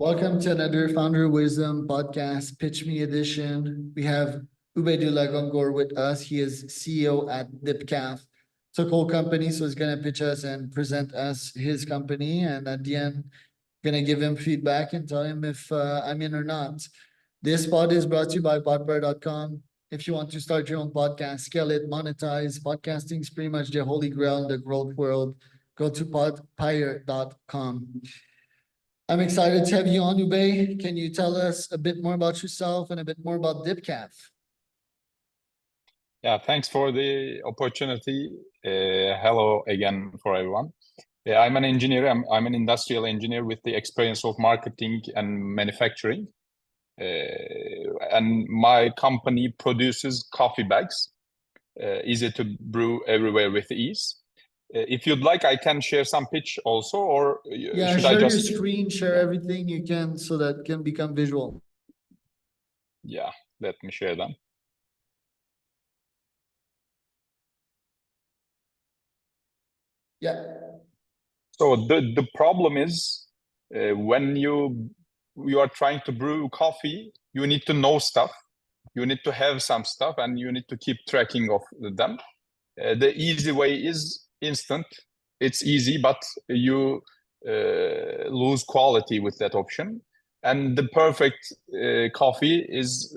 Welcome to another Founder Wisdom podcast, Pitch Me edition. We have Ubeydullah Güngör with us. He is CEO at Dipcaf. It's a cool company, so he's going to pitch us and present us his company. And at the end, going to give him feedback and tell him if I'm in or not. This pod is brought to you by podpar.com. If you want to start your own podcast, scale it, monetize, podcasting is pretty much the holy grail in the growth world. Go to podpar.com. I'm excited to have you on, Ubey. Can you tell us a bit more about yourself and a bit more about Dipcaf? Yeah, thanks for the opportunity. Hello again for everyone. I'm an engineer. I'm an industrial engineer with the experience of marketing and manufacturing. And my company produces coffee bags, easy to brew everywhere with ease. If you'd like, I can share some pitch also, or yeah, should share I just... your screen, share everything you can so that it can become visual. Yeah, let me share them. Yeah. So the problem is when you are trying to brew coffee, you need to know stuff. You need to have some stuff, and you need to keep tracking of them. The easy way is instant. It's easy, but you lose quality with that option. And the perfect coffee is,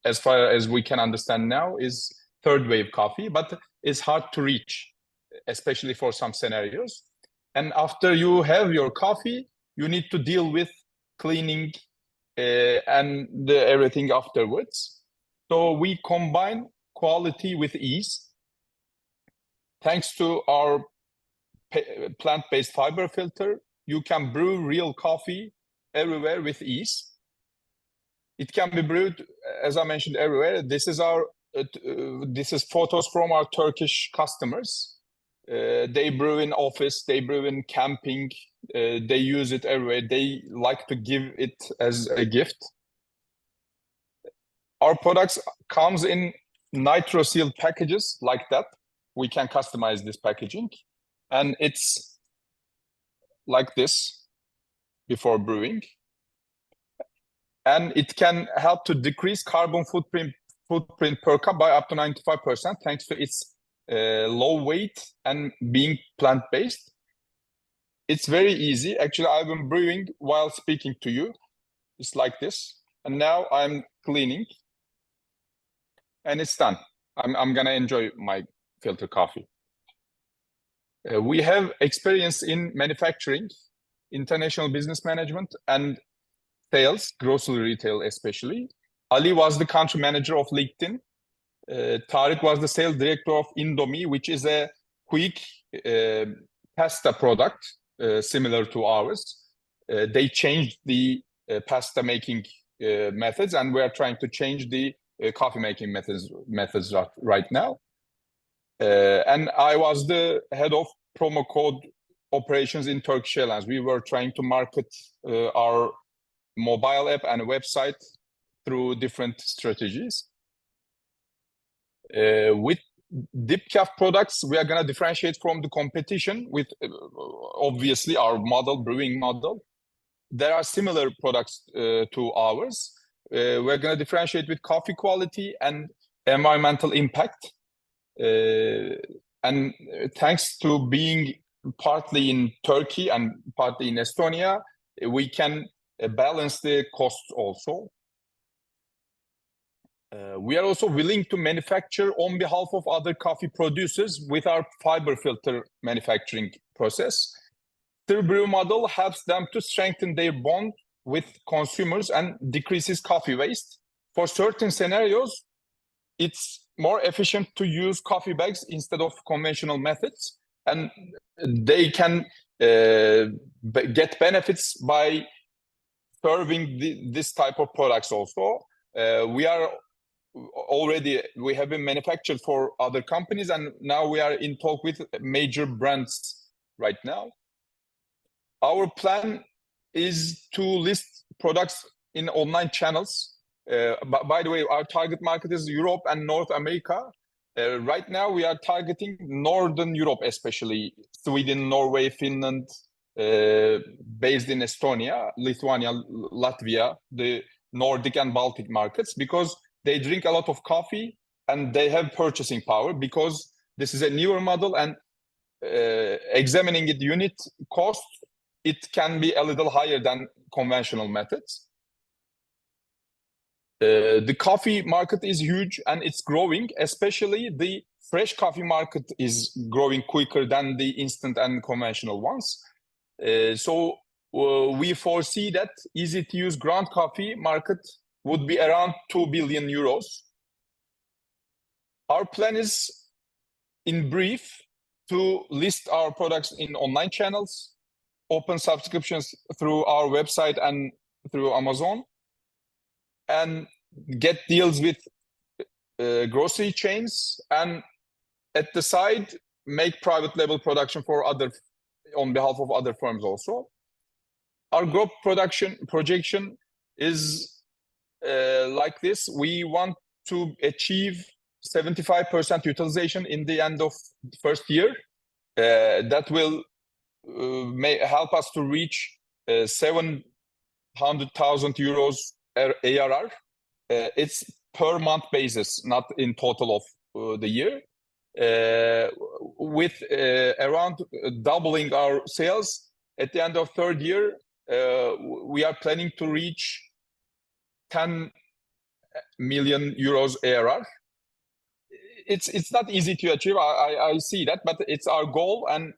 as far as we can understand now, is third wave coffee, but it's hard to reach, especially for some scenarios. And after you have your coffee, you need to deal with cleaning and everything afterwards. So we combine quality with ease. Thanks to our plant-based fiber filter, you can brew real coffee everywhere with ease. It can be brewed, as I mentioned, everywhere. This is photos from our Turkish customers. They brew in office, they brew in camping, they use it everywhere. They like to give it as a gift. Our products comes in nitro sealed packages like that. We can customize this packaging, and it's like this before brewing. And it can help to decrease carbon footprint per cup by up to 95%, thanks to its low weight and being plant-based. It's very easy. Actually, I've been brewing while speaking to you. It's like this. And now I'm cleaning. And it's done. I'm gonna enjoy my filter coffee. We have experience in manufacturing, international business management, and sales, grocery retail especially. Ali was the country manager of LinkedIn. Tariq was the sales director of Indomie, which is a quick pasta product similar to ours. They changed the pasta making methods, and we are trying to change the coffee making methods right now. And I was the head of promo code operations in Turkish Airlines. We were trying to market our mobile app and website through different strategies. With Dipcaf products, we are going to differentiate from the competition with obviously our model, brewing model. There are similar products to ours. We're going to differentiate with coffee quality and environmental impact. And thanks to being partly in Turkey and partly in Estonia, we can balance the costs also. We are also willing to manufacture on behalf of other coffee producers with our fiber filter manufacturing process. The brew model helps them to strengthen their bond with consumers and decreases coffee waste. For certain scenarios, it's more efficient to use coffee bags instead of conventional methods, and they can get benefits by serving this type of products also. We have been manufactured for other companies, and now we are in talk with major brands right now. Our plan is to list products in online channels. By the way, our target market is Europe and North America. Right now, we are targeting Northern Europe, especially Sweden, Norway, Finland, based in Estonia, Lithuania, Latvia, the Nordic and Baltic markets, because they drink a lot of coffee and they have purchasing power, because this is a newer model, and examining it unit cost, it can be a little higher than conventional methods. The coffee market is huge and it's growing, especially the fresh coffee market is growing quicker than the instant and conventional ones. So we foresee that easy-to-use ground coffee market would be around 2 billion euros. Our plan is, in brief, to list our products in online channels, open subscriptions through our website and through Amazon, and get deals with grocery chains, and at the side make private label production for on behalf of other firms also. Our growth projection is like this. We want to achieve 75% utilization in the end of the first year. That will may help us to reach 700,000 euros ARR. It's per month basis, not in total of the year. With around doubling our sales at the end of third year, we are planning to reach 10 million euros ARR. It's not easy to achieve, I see that, but it's our goal, and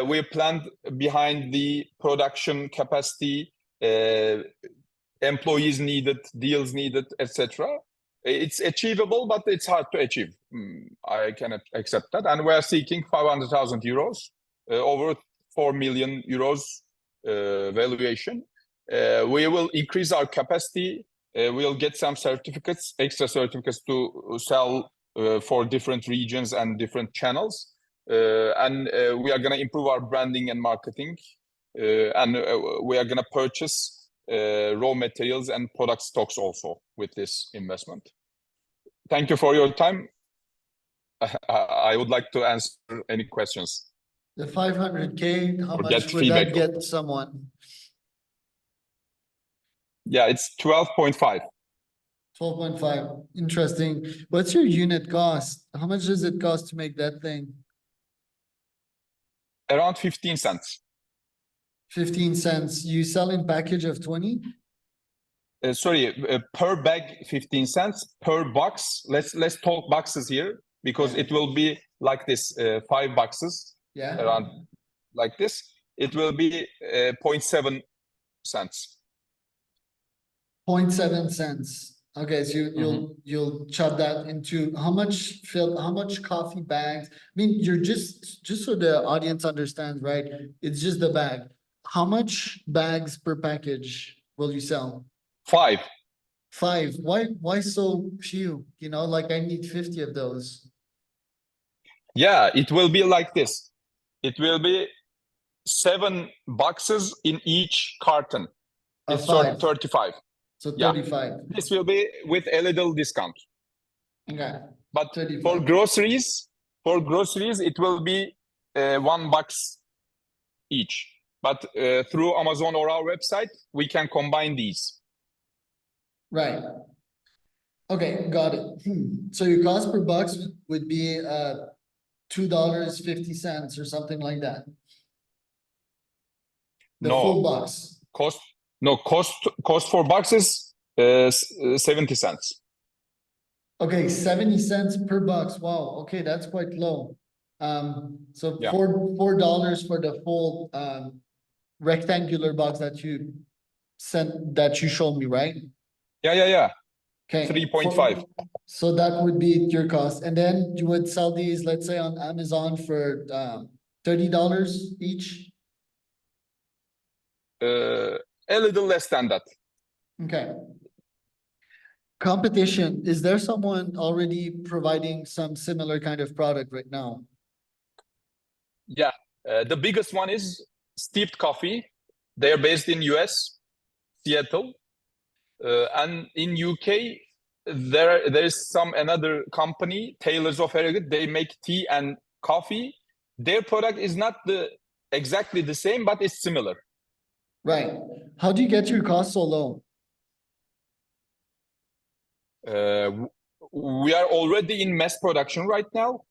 we planned behind the production capacity, employees needed, deals needed, etc. It's achievable, but it's hard to achieve. I cannot accept that, and we are seeking 500,000 euros, over 4 million euros valuation. We will increase our capacity. We'll get some certificates, extra certificates to sell for different regions and different channels, and we are going to improve our branding and marketing, and we are going to purchase raw materials and product stocks also with this investment. Thank you for your time. I would like to answer any questions. The 500K, how Or much get would feedback. that get someone? Yeah, it's 12.5. 12.5. Interesting. What's your unit cost? How much does it cost to make that thing? Around 15 cents. 15 cents. You sell in package of 20? Sorry, per bag 15 cents, per box. Let's talk boxes here, because Yeah. it will be like this, 5 boxes, Yeah. around like this. It will be 0.7 cents. 0.7 cents. Okay, so you'll chop that into how much coffee bags? I mean, you're just so the audience understands, right? It's just the bag. How much bags per package will you sell? 5. 5. Why so few? You know, like I need 50 of those. Yeah, it will be like this. It will be 7 boxes in each carton. Of It's 5. 35. So Yeah. 35. This will be with a little discount. Okay. But 35. for groceries, it will be 1 box each. But through Amazon or our website, we can combine these. Right. Okay, got it. So your cost per box would be $2.50 or something like that. The No. full box. Cost for boxes 70 cents. Okay, 70 cents per box. Wow, okay, that's quite low. So Yeah. $4 for the full rectangular box that you showed me, right? Yeah. Okay. 3.5. So that would be your cost. And then you would sell these, let's say on Amazon for $30 each. A little less than that. Okay. Competition, is there someone already providing some similar kind of product right now? Yeah, the biggest one is Steeped Coffee. They are based in US, Seattle, and in UK there is another company, Tailors of Harrogate. They make tea and coffee. Their product is not the exactly the same, but it's similar. Right. How do you get your costs so low? We are already in mass production right now,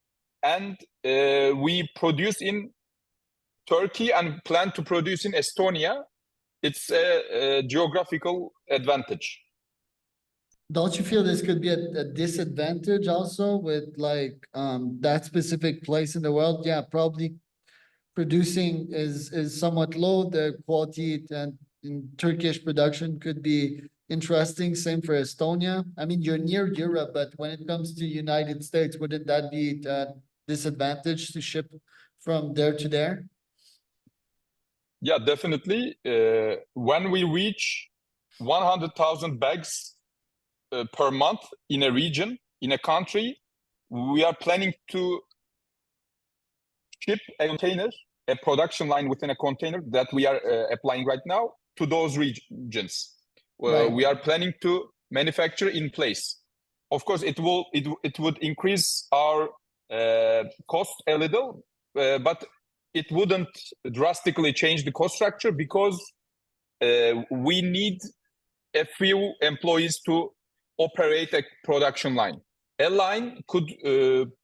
and we produce in Turkey and plan to produce in Estonia. It's a geographical advantage. Don't you feel this could be a disadvantage also with like that specific place in the world? Yeah, probably producing is somewhat low. The quality and in Turkish production could be interesting. Same for Estonia. I mean, you're near Europe, but when it comes to United States, wouldn't that be a disadvantage to ship from there to there? Yeah, definitely. When we reach 100,000 bags per month in a region, in a country, we are planning to ship a container, a production line within a container that we are applying right now to those regions. Right. We are planning to manufacture in place. Of course, it would increase our cost a little, but it wouldn't drastically change the cost structure because we need a few employees to operate a production line. A line could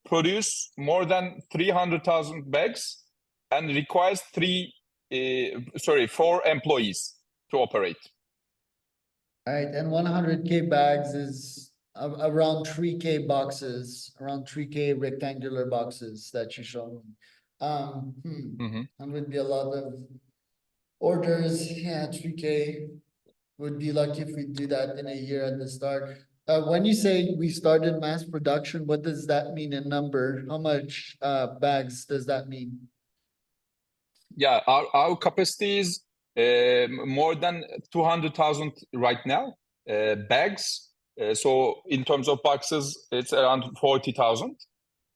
produce more than 300,000 bags and requires 4 employees to operate. All right, and 100K bags is around 3K boxes, around 3K rectangular boxes that you showed me. That would be a lot of orders. Yeah, 3K. Would be lucky if we do that in a year at the start. When you say we started mass production, what does that mean in number? How much bags does that mean? Yeah, our capacity is more than 200,000 right now, bags. So in terms of boxes, it's around 40,000.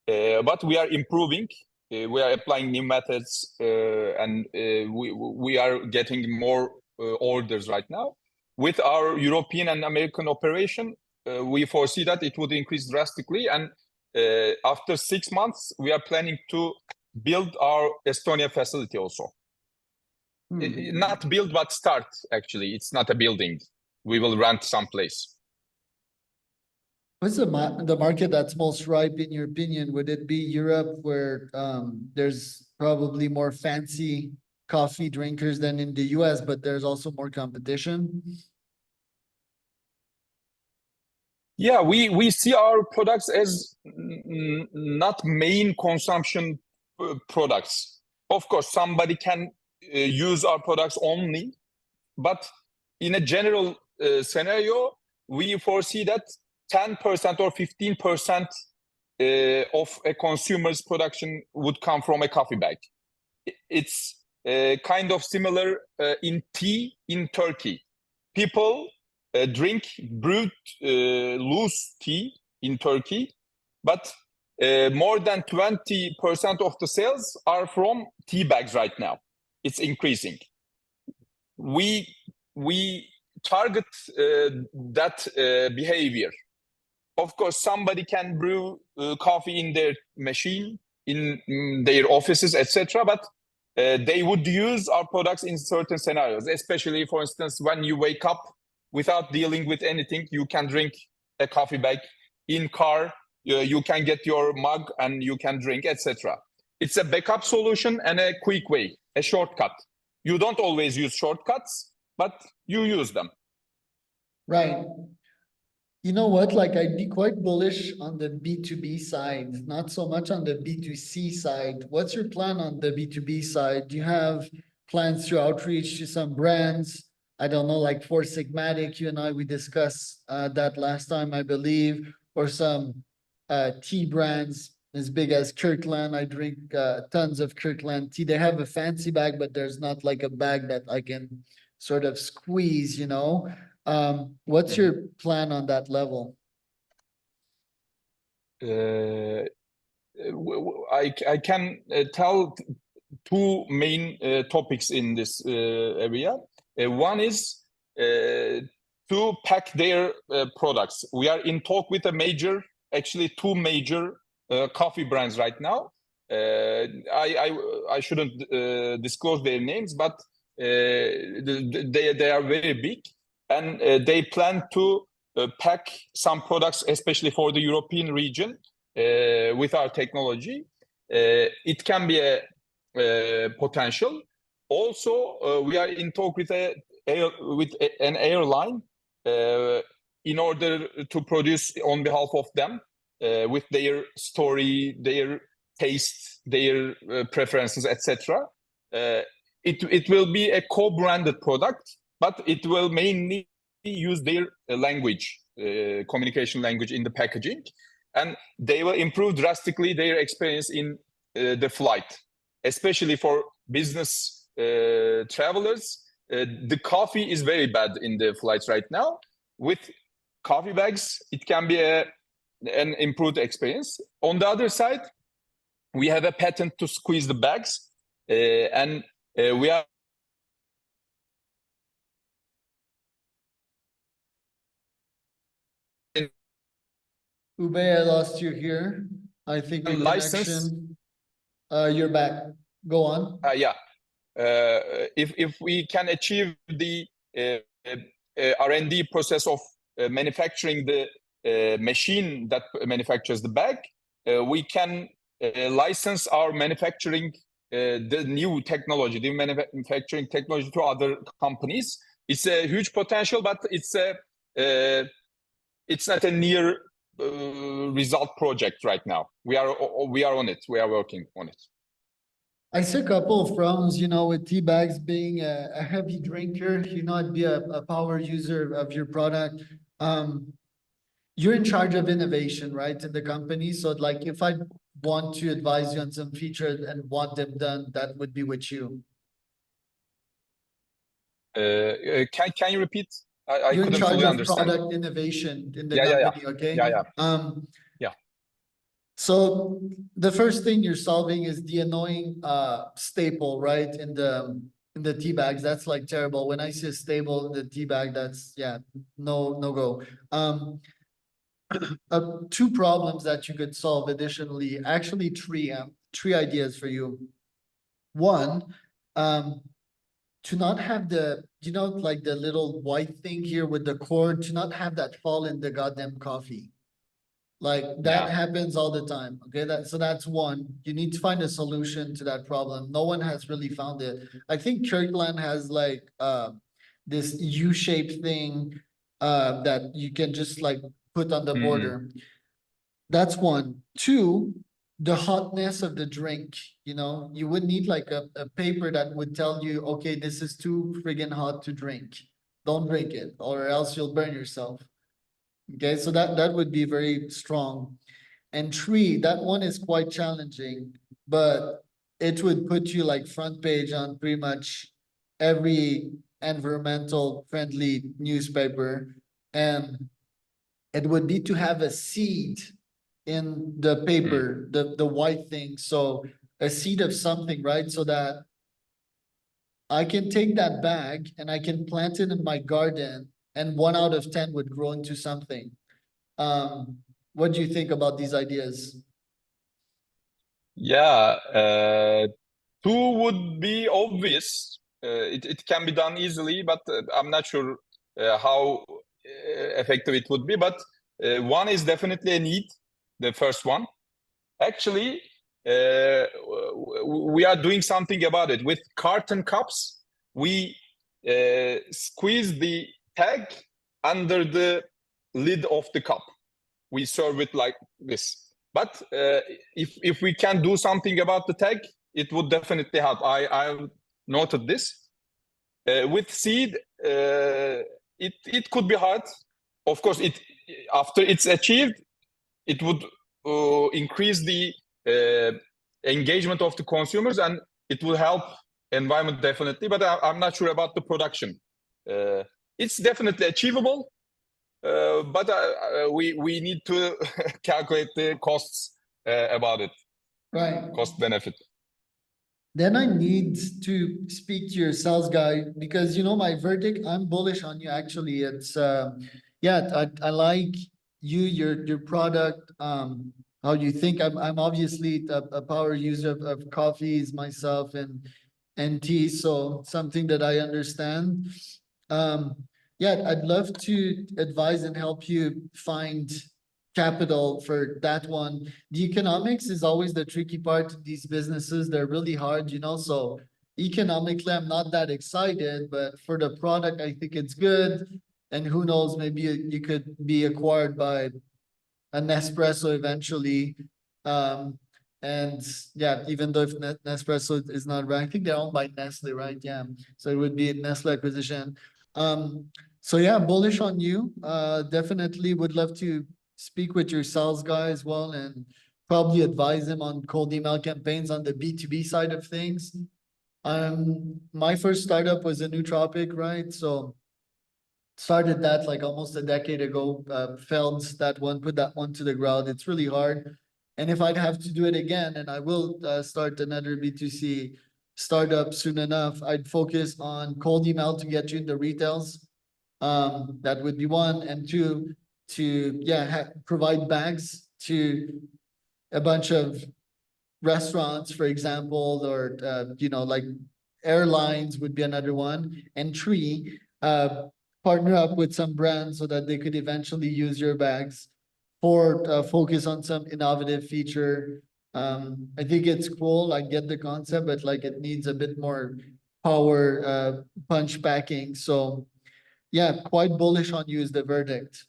But we are improving. We are applying new methods, and we are getting more orders right now. With our European and American operation, we foresee that it would increase drastically. And after 6 months, we are planning to build our Estonia facility also. Not build, but start, actually. It's not a building. We will rent someplace. What's the market that's most ripe in your opinion? Would it be Europe where there's probably more fancy coffee drinkers than in the US, but there's also more competition? Yeah, we see our products as not main consumption products. Of course, somebody can use our products only, but in a general scenario, we foresee that 10% or 15% of a consumer's production would come from a coffee bag. It's kind of similar in tea in Turkey. People drink brewed loose tea in Turkey, but more than 20% of the sales are from tea bags right now. It's increasing. We target that behavior. Of course, somebody can brew coffee in their machine, in their offices, etc. But they would use our products in certain scenarios, especially, for instance, when you wake up without dealing with anything, you can drink a coffee bag. In car, you can get your mug and you can drink, etc. It's a backup solution and a quick way, a shortcut. You don't always use shortcuts, but you use them. Right. You know what? Like I'd be quite bullish on the B2B side, not so much on the B2C side. What's your plan on the B2B side? Do you have plans to outreach to some brands? I don't know, like Four Sigmatic, you and I, we discussed that last time, I believe, or some tea brands as big as Kirkland. I drink tons of Kirkland tea. They have a fancy bag, but there's not like a bag that I can sort of squeeze, you know? What's your plan on that level? I can tell two main topics in this area. One is to pack their products. We are in talk with actually two major coffee brands right now. I shouldn't disclose their names, but they are very big, and they plan to pack some products, especially for the European region, with our technology. It can be a potential. Also, we are in talk with an airline in order to produce on behalf of them with their story, their taste, their preferences, etc. It will be a co-branded product, but it will mainly use their language, communication language in the packaging, and they will improve drastically their experience in the flight, especially for business travelers. The coffee is very bad in the flights right now. With coffee bags, it can be an improved experience. On the other side, we have a patent to squeeze the bags, and we are Ubey, I lost you here. I think your license. connection. You're back. Go on. Yeah. If we can achieve the R&D process of manufacturing the machine that manufactures the bag, we can license our manufacturing, the new technology, the manufacturing technology to other companies. It's a huge potential, but it's not a near result project right now. We are on it. We are working on it. I see a couple of problems, with tea bags being a heavy drinker, I'd be a power user of your product. You're in charge of innovation, right, in the company. So like if I want to advise you on some features and want them done, that would be with you. Can you repeat? I You're in couldn't charge fully of understand. product innovation in the Yeah. company, okay? Yeah. Yeah. So the first thing you're solving is the annoying staple, right? In the tea bags. That's like terrible. When I say staple in the tea bag, that's no go. Two problems that you could solve additionally, actually three ideas for you. One, to not have like the little white thing here with the cord, to not have that fall in the goddamn coffee. Like that happens all the time. Okay, so that's one. You need to find a solution to that problem. No one has really found it. I think Kirkland has like this U-shaped thing that you can just like put on the border. That's one. Two, the hotness of the drink. You would need like a paper that would tell you, okay, this is too friggin' hot to drink. Don't drink it, or else you'll burn yourself. Okay, so that would be very strong. And three, that one is quite challenging, but it would put you like front page on pretty much every environmental friendly newspaper. And it would need to have a seed in the paper, the white thing. So a seed of something, right? So that I can take that bag and I can plant it in my garden, and 1 out of 10 would grow into something. What do you think about these ideas? Yeah, two would be obvious. It can be done easily, but I'm not sure how effective it would be. But one is definitely a need, the first one. Actually, we are doing something about it. With carton cups, we squeeze the tag under the lid of the cup. We serve it like this. But if we can do something about the tag, it would definitely help. I noted this. With seed, it could be hard. Of course, after it's achieved, it would increase the engagement of the consumers, and it will help environment definitely. But I'm not sure about the production. It's definitely achievable. But we need to calculate the costs about it. Right. Cost benefit. Then I need to speak to your sales guy because my verdict, I'm bullish on you actually. It's I like you, your product. how you think. I'm obviously a power user of coffees myself and tea, so something that I understand. Yeah, I'd love to advise and help you find capital for that one. The economics is always the tricky part of these businesses. They're really hard, you know, so economically, I'm not that excited, but for the product, I think it's good. And who knows, maybe you could be acquired by a Nespresso eventually. And yeah, even though if Nespresso is not right, I think they're owned by Nestle, right? Yeah. So it would be a Nestle acquisition. So yeah, bullish on you. Definitely would love to speak with your sales guy as well and probably advise him on cold email campaigns on the B2B side of things. My first startup was a nootropic, right? So started that like almost a decade ago, failed that one, put that one to the ground. It's really hard. And if I'd have to do it again, and I will start another B2C startup soon enough, I'd focus on cold email to get you into retails. That would be one. And two, to yeah, provide bags to a bunch of restaurants, for example, or you know, like airlines would be another one. And three, partner up with some brands so that they could eventually use your bags for focus on some innovative feature. I think it's cool. I get the concept, but like it needs a bit more power punch packing. So yeah, quite bullish on you is the verdict.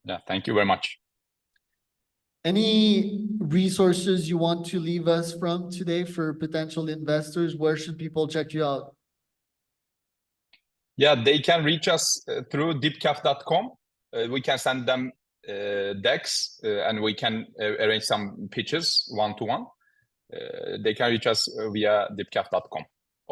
Yeah, thank you very much. Any resources you want to leave us from today for potential investors? Where should people check you out? Yeah, they can reach us through dipcaf.com. We can send them decks and we can arrange some pitches one-to-one. They can reach us via dipcaf.com.